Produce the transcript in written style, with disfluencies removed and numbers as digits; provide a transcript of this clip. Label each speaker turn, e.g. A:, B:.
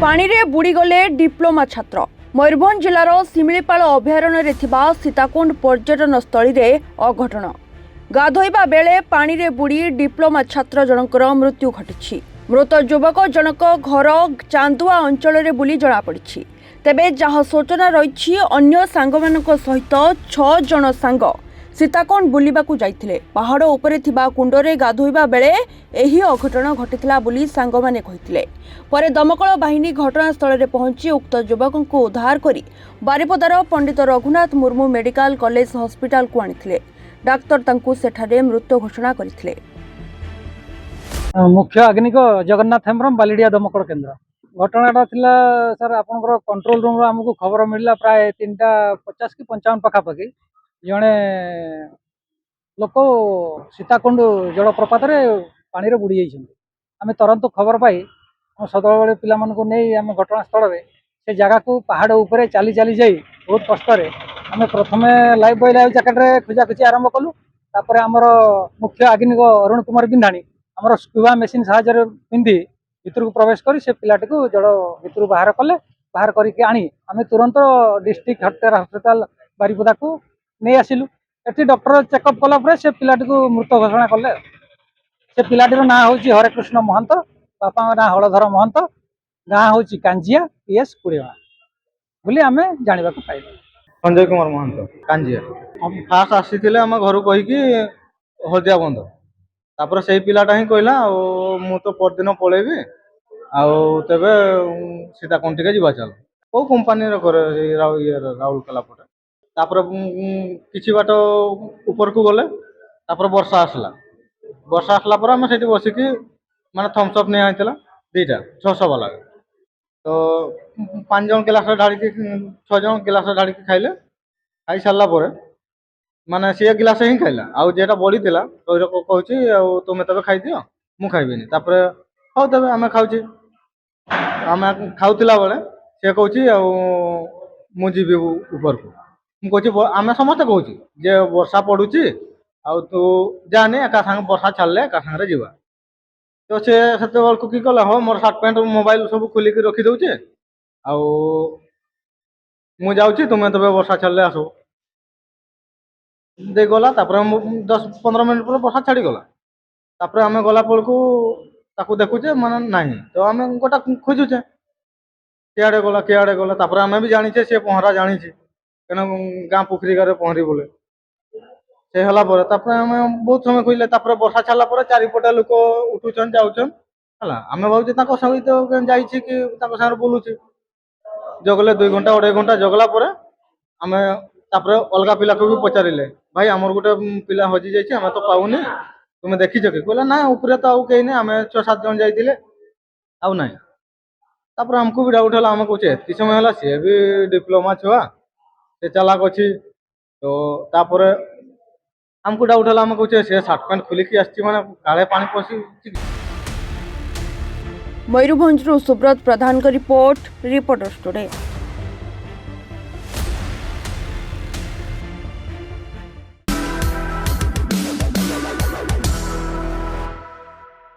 A: पानी रे बुड़ीगले डिप्लोमा छात्र। मयूरभंज जिलार शिमिलीपाल अभयारण्य सीताकुंड पर्यटन स्थली रे अघटन। गाधोइबा बेले पानी रे बुड़ी डिप्लोमा छात्र जनकर मृत्यु घटी। मृत युवक जनक घर चांदुआ अंचल रे बुली जना पड़ी। तेबे जहाँ सूचना रही अन्य सांगमानक सहित 6 जन सांग सीताकुंड बुलिबाकू जाइथिले। पहाड़ उपरे थिबा कुंडरे गाधोइबा बेले एही अघटन घटिथिला बुली सांगमाने कहिथिले। परे दमकल बाहिनी घटनास्थल रे पहुंची उक्त युवकଙ୍କୁ उद्धार करी बारिपदार Pandit Raghunath Murmu medical college hospital को आनिथिले। डाक्तर तांकू सेठारे मृत्यु घोषणा करिथिले।
B: मुख्य अग्निक जगन्नाथ हेम्ब्रम बालिडिया दमकल केन्द्र घटनाटा थिला सर आपनकर कंट्रोल रूम आमको खबर मिलला प्राय 3:50 कि 55 पाखापाखि जड़े लोक सीताकुंड जलप्रपात पानी बुड़ी जाइछन्ति। आम तुरंत खबर पाई सदल बड़े पिला नहीं आम घटनास्थल में से जगह को पहाड़ उपरे चली चली जाई बहुत कष्ट आम प्रथम लाइफ बॉय लाइफ जैकेट खोजाखोजी आरंभ कलु। तापर आमर मुख्य अग्निक अरुण कुमार बिंधाणी आमर स्क्यूबा मेसीन साहाय्य पिंधि भितर को प्रवेश कर से पिलाटी को जल भितर बाहर कले। बाहर करके आनी आम तुरंत डिस्ट्रिक्ट हेल्थ हॉस्पिटल बारिपदा को नहीं आसिलु। एटी डॉक्टर चेकअप कला से पिलाटी को मृत घोषणा कले। से पिलाटीर ना हूँ हरे कृष्ण महंत, बापा ना हलधर महंत, गाँ हूँ कांजिया पीएस कुड़ीमा बोली आम जाना पाइल।
C: संजय कुमार महंत कांजिया हम फास्ट आसी आम घर कहीकि हलदिया बंद तापर से पिलाटा ही कहला मु तो परदिन पलैबी तेबे सीताकुंड टिके जीवा चल कौ कंपानी राउरकेला पटे तापर किछि बाट ऊपर को गले तापर वर्षा आसला पर आम से बसिकी माने थम्सअप नहीं आइतला 2टा 600 वाला तो 5 जन गिलास ढाड़ी 6 जन गिलास ढाड़ी खाइले। खाई सारा पर माने सी गिलास ही खाइला आउ जेटा बड़ी थिला तो कहूँ तुम तब खाई दियो मु खाइबिनी तापर हौ तबे आम खाऊची आम खाऊला बेले सी कहूँ मु जीवी ऊपर को मुझे आम समस्ते कहूँ जे वर्षा पड़ुची आउ तू जाने एका संग वर्षा छाड़ले एका संगे जीवा तो से बेलू कि कला हो मोर सार्ट पैंट मोबाइल सब खोलिक रखी दौचे मु जाऊँगी तुम्हें तब वर्षा छाड़ले आसो दे गला 10-15 मिनट पर वर्षा छाड़ी गला। तापर आम गला बेलू ताकू देखुचे माने नहीं तो आम गोटा खोजुचे किआड़े गला तापर आम भी जानीचे सी पहरा जानी कहीं गाँ पोखरी गारे पहरी बोले से हला पर तापर आम बहुत समय खोजले तापर वर्षा छाड़ला पर चारिपटे लोक उठुचन जाऊचन है आम भावचे सहित जाइए कि सागर बुलूची जगले 2 घंटा 2.5 घंटा जगला पर आम तापर अलग पिला को भी पचारे भाई आमर गोटे पिला हजि जाइए आम तो पाऊनी तुम्हें देखीच कि कहला ना ऊपर तो आउ कहीं आम 6-7 जन जाइए आउ ना तापर आमको भी डाउट है आम कहे एति समय है सी भी डिप्लोमा छुआ से चलाक अच्छी तो तापर आमको डाउट है आम कहे सी सार्ट पैंट खोलिकी आसी माने काले पानी पशी।
A: मयूरभंज सुब्रत प्रधान का रिपोर्ट रिपोर्टर्स टुडे।